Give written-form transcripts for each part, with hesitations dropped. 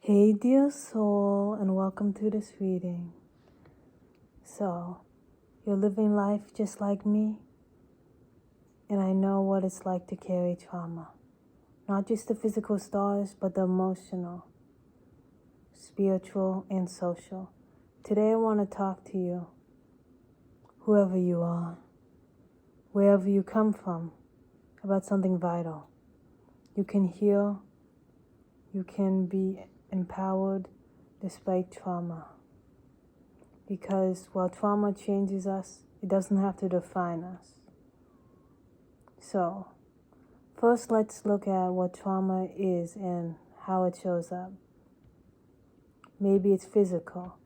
Hey dear soul, and welcome to this reading. So, you're living life just like me, and I know what it's like to carry trauma. Not just the physical scars, but the emotional, spiritual, and social. Today I want to talk to you, whoever you are, wherever you come from, about something vital. You can heal, you can be empowered despite trauma. Because while trauma changes us, it doesn't have to define us. So, first let's look at what trauma is and how it shows up. Maybe it's physical.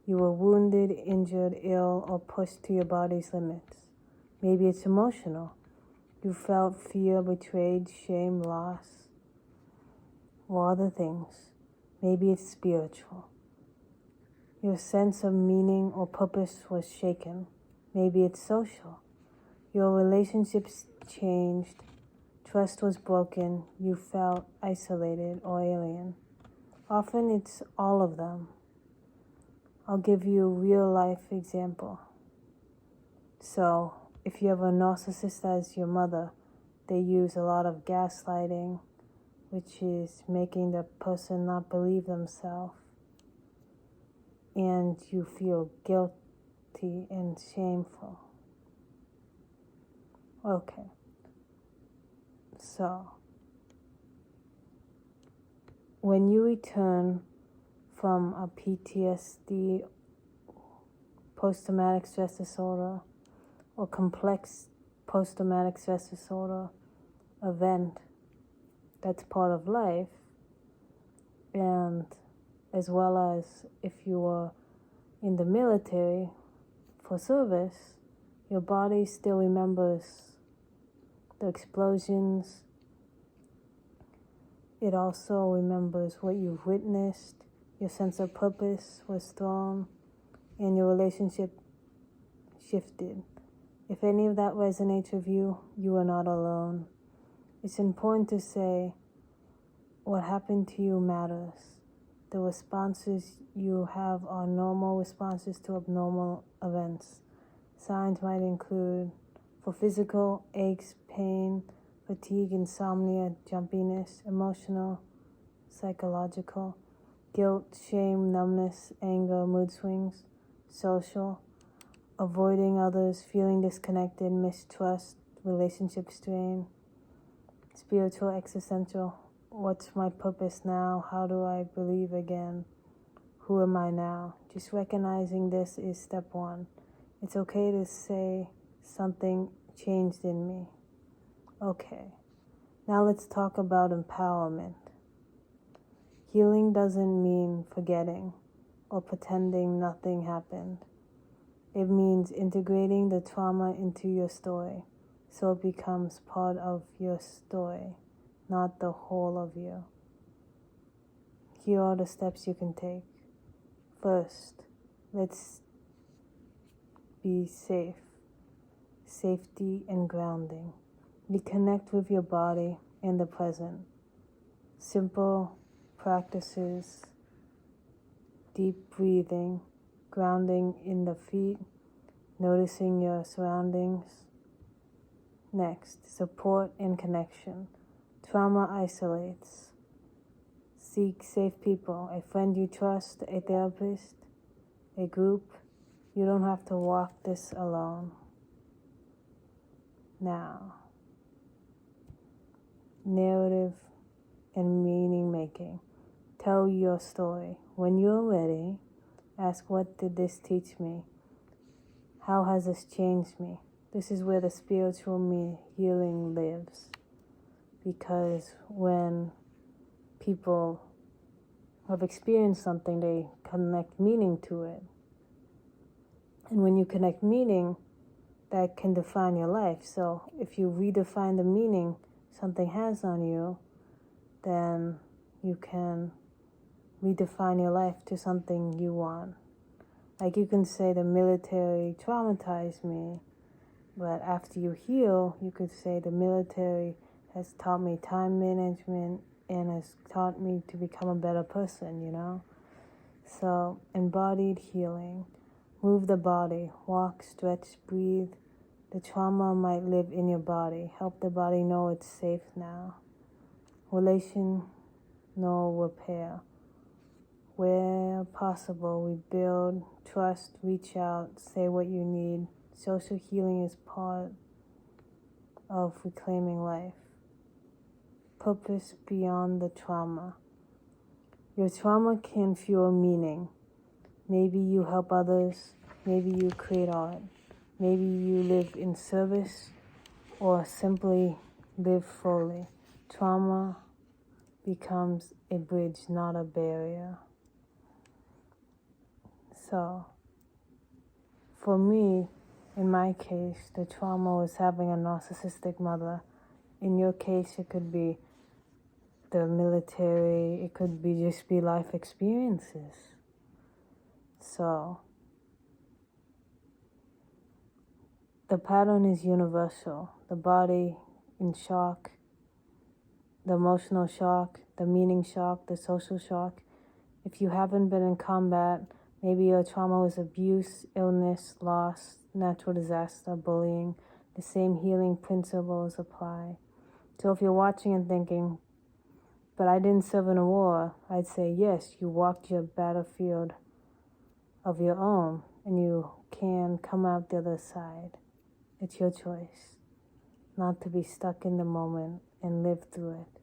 You were wounded, injured, ill, or pushed to your body's limits. Maybe it's emotional. You felt fear, betrayed, shame, loss, or other things. Maybe it's spiritual. Your sense of meaning or purpose was shaken. Maybe it's social. Your relationships changed. Trust was broken. You felt isolated or alien. Often it's all of them. I'll give you a real life example. So, if you have a narcissist as your mother, they use a lot of gaslighting, which is making the person not believe themselves. And you feel guilty and shameful. Okay. So, when you return from a PTSD, post-traumatic stress disorder, or complex post-traumatic stress disorder event that's part of life, and as well as if you were in the military for service, your body still remembers the explosions. It also remembers what you've witnessed. Your sense of purpose was thrown, and your relationship shifted. If any of that resonates with you, you are not alone. It's important to say what happened to you matters. The responses you have are normal responses to abnormal events. Signs might include, for physical, aches, pain, fatigue, insomnia, jumpiness, emotional, psychological, guilt, shame, numbness, anger, mood swings, social, avoiding others, feeling disconnected, mistrust, relationship strain, spiritual, existential, what's my purpose now? How do I believe again? Who am I now? Just recognizing this is step one. It's okay to say something changed in me. Okay, now let's talk about empowerment. Healing doesn't mean forgetting or pretending nothing happened. It means integrating the trauma into your story so it becomes part of your story, not the whole of you. Here are the steps you can take. First, let's be safe. Safety and grounding. Reconnect with your body and the present. Simple practices, deep breathing, grounding in the feet, noticing your surroundings. Next, support and connection. Trauma isolates. Seek safe people, a friend you trust, a therapist, a group. You don't have to walk this alone. Now, narrative and meaning making. Tell your story. When you're ready, ask, what did this teach me? How has this changed me? This is where the spiritual healing lives. Because when people have experienced something, they connect meaning to it. And when you connect meaning, that can define your life. So if you redefine the meaning something has on you, then you can redefine your life to something you want. Like you can say the military traumatized me, but after you heal, you could say the military has taught me time management, and has taught me to become a better person, you know? So, embodied healing. Move the body, walk, stretch, breathe. The trauma might live in your body. Help the body know it's safe now. Relational repair. Where possible, we build trust, reach out, say what you need. Social healing is part of reclaiming life. Purpose beyond the trauma. Your trauma can fuel meaning. Maybe you help others, maybe you create art, maybe you live in service, or simply live fully. Trauma becomes a bridge, not a barrier. So, for me, in my case, the trauma was having a narcissistic mother. In your case, it could be the military, it could be just be life experiences. So, the pattern is universal. The body in shock, the emotional shock, the meaning shock, the social shock. If you haven't been in combat, maybe your trauma was abuse, illness, loss, natural disaster, bullying. The same healing principles apply. So if you're watching and thinking, but I didn't serve in a war, I'd say, yes, you walked your battlefield of your own, and you can come out the other side. It's your choice not to be stuck in the moment and live through it.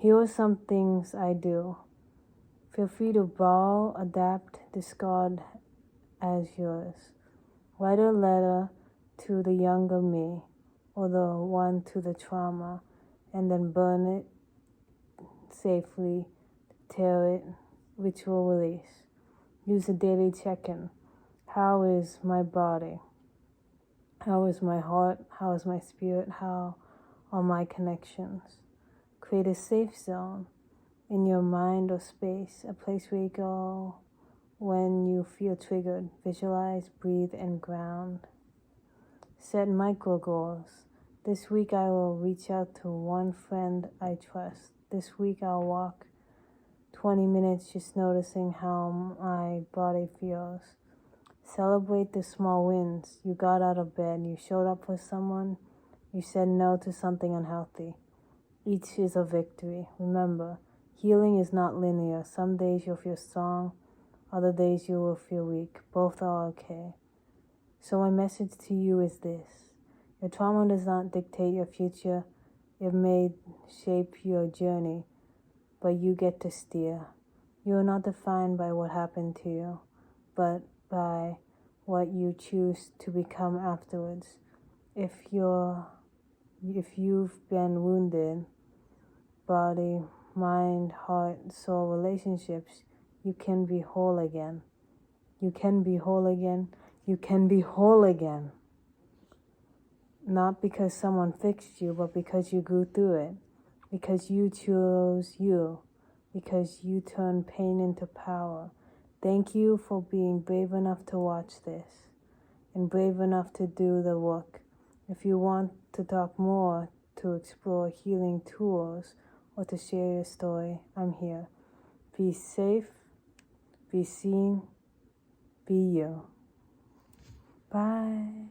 Here are some things I do. Feel free to borrow, adapt, discard as yours. Write a letter to the younger me or the one to the trauma, and then burn it safely, tear it, ritual release. Use a daily check-in. How is my body? How is my heart? How is my spirit? How are my connections? Create a safe zone in your mind or space, a place where you go when you feel triggered. Visualize, breathe, and ground. Set micro goals. This week I will reach out to one friend I trust. This week I'll walk 20 minutes just noticing how my body feels. Celebrate the small wins. You got out of bed, you showed up for someone, you said no to something unhealthy. Each is a victory. Remember, healing is not linear. Some days you'll feel strong, other days you will feel weak. Both are okay. So my message to you is this. Your trauma does not dictate your future. It may shape your journey, but you get to steer. You are not defined by what happened to you, but by what you choose to become afterwards. If you've been wounded, body, mind, heart, soul, relationships, you can be whole again. You can be whole again. You can be whole again. Not because someone fixed you, but because you grew through it. Because you chose you. Because you turned pain into power. Thank you for being brave enough to watch this and brave enough to do the work. If you want to talk more, to explore healing tools, or to share your story, I'm here. Be safe, be seen, be you. Bye.